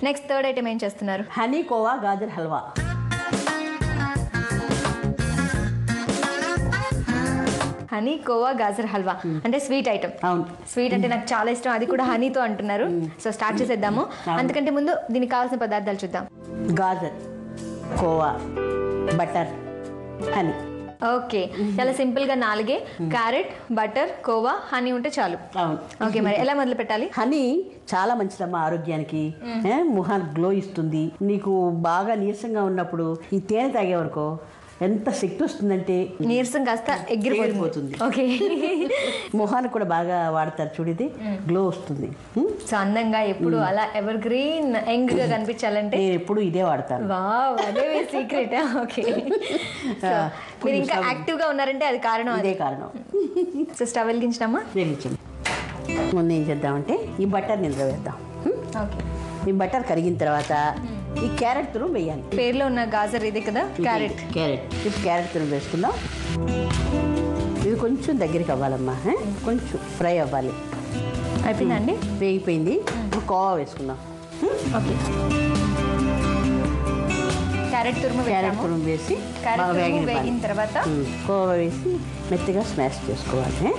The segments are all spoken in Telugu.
నెక్స్ట్ థర్డ్ ఐటమ్ ఏం చేస్తున్నారు? హనీ కోవా గాజర్ హల్వా. హనీ కోవా గాజర్ హల్వా అంటే స్వీట్ ఐటమ్. అవును, స్వీట్ అంటే నాకు చాలా ఇష్టం, అది కూడా హనీతో అంటున్నారు. సో స్టార్ట్ చేసేద్దాము. అంతకంటే ముందు దీనికి కావాల్సిన పదార్థాలు చూద్దాం. Gajar, khoa, butter, honey. Okay, చాలా సింపుల్ గా 4. క్యారెట్, బటర్, కోవా, హనీ ఉంటే చాలు. అవును. ఓకే, మరి ఎలా మొదలు పెట్టాలి? హనీ చాలా మంచిదమ్మా ఆరోగ్యానికి. ముఖానికి గ్లో ఇస్తుంది. నీకు బాగా నీరసంగా ఉన్నప్పుడు ఈ తేనె తాగేవరకు ఎంత శక్తి వస్తుందంటే నీరసం కాస్త ఎగిరిపోతుంది. ఓకే, ముఖానికి కూడా బాగా వాడతారు చూడిది, గ్లో వస్తుంది. సో అందంగా ఎప్పుడు అలా ఎవర్ గ్రీన్ యంగ్ గా కనిపించాలంటే నేను ఎప్పుడు ఇదే వాడతాను. వావ్, అదే మీ సీక్రెట్. ఓకే, మీరు ఇంకా యాక్టివ్ గా ఉన్నారంటే అది కారణం, అదే కారణం. సో స్టవ్ వెలిగించినామా? వెలిగించండి. ముందు ఏం చేద్దామంటే ఈ బటర్ నిద్ర వేద్దాం. ఓకే, ఈ బటర్ కరిగిన తర్వాత ఈ క్యారెట్ తురుము వేయాలి. పేర్లో ఉన్న గాజర్ ఇదే కదా, క్యారెట్. ఇప్పుడు క్యారెట్ తురుము వేసుకుందాం. ఇది కొంచెం దగ్గరికి అవ్వాలమ్మా, కొంచెం ఫ్రై అవ్వాలి. అయిపోయిందండి? వేగిపోయింది. ఇప్పుడు కోవా వేసుకుందాం. ఓకే, క్యారెట్ తురుము వేసి వేగిన తర్వాత కోవా వేసి మెత్తగా స్మాష్ చేసుకోవాలి,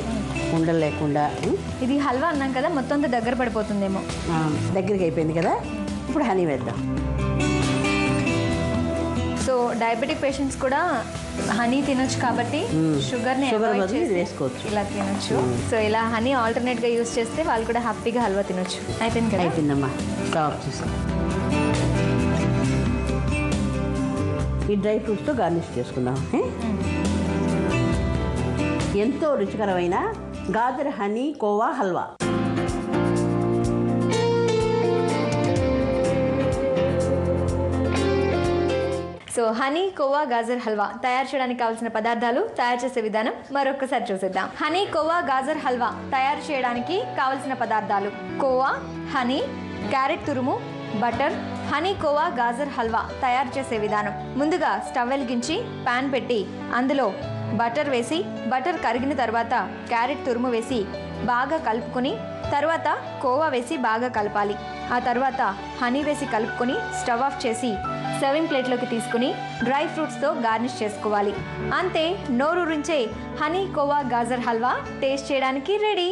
ఉండలు లేకుండా. ఇది హల్వా అన్నాం కదా, మొత్తం అంతా దగ్గర పడిపోతుందేమో. దగ్గరికి అయిపోయింది కదా, ఇప్పుడు హనీ వేద్దాం. సో డయాబెటిక్ పేషెంట్స్ కూడా హనీ తినొచ్చు కాబట్టి షుగర్ వేసుకోవచ్చు, ఇలా తినొచ్చు. సో ఇలా హనీ ఆల్టర్నేట్ గా యూస్ చేస్తే వాళ్ళు కూడా హ్యాపీగా హల్వా తినొచ్చు. అయిపోయింది కదా? అయిపోయిందమ్మా. స్టవ్ చూసి ఈ డ్రై ఫ్రూట్స్తో గార్నిష్ చేసుకుందాం. ఎంతో రుచికరమైన gajar honey khoa halwa. So honey khoa gajar halwa తయారు చేయడానికి కావాల్సిన పదార్థాలు, తయారు చేసే విధానం మరొకసారి చూసేద్దాం. హనీ కోవా గాజర్ హల్వా తయారు చేయడానికి కావలసిన పదార్థాలు: కోవా, హనీ, క్యారెట్ తురుము, బటర్. హనీ కోవా గాజర్ హల్వా తయారు చేసే విధానం: ముందుగా స్టవ్ వెలిగించి పాన్ పెట్టి అందులో బటర్ వేసి, బటర్ కరిగిన తర్వాత క్యారెట్ తురుము వేసి బాగా కలుపుకొని, తర్వాత కోవా వేసి బాగా కలపాలి. ఆ తర్వాత హనీ వేసి కలుపుకొని స్టవ్ ఆఫ్ చేసి సర్వింగ్ ప్లేట్లోకి తీసుకుని డ్రై ఫ్రూట్స్తో గార్నిష్ చేసుకోవాలి. అంతే, నోరూరించే హనీ కోవా గాజర్ హల్వా టేస్ట్ చేయడానికి రెడీ.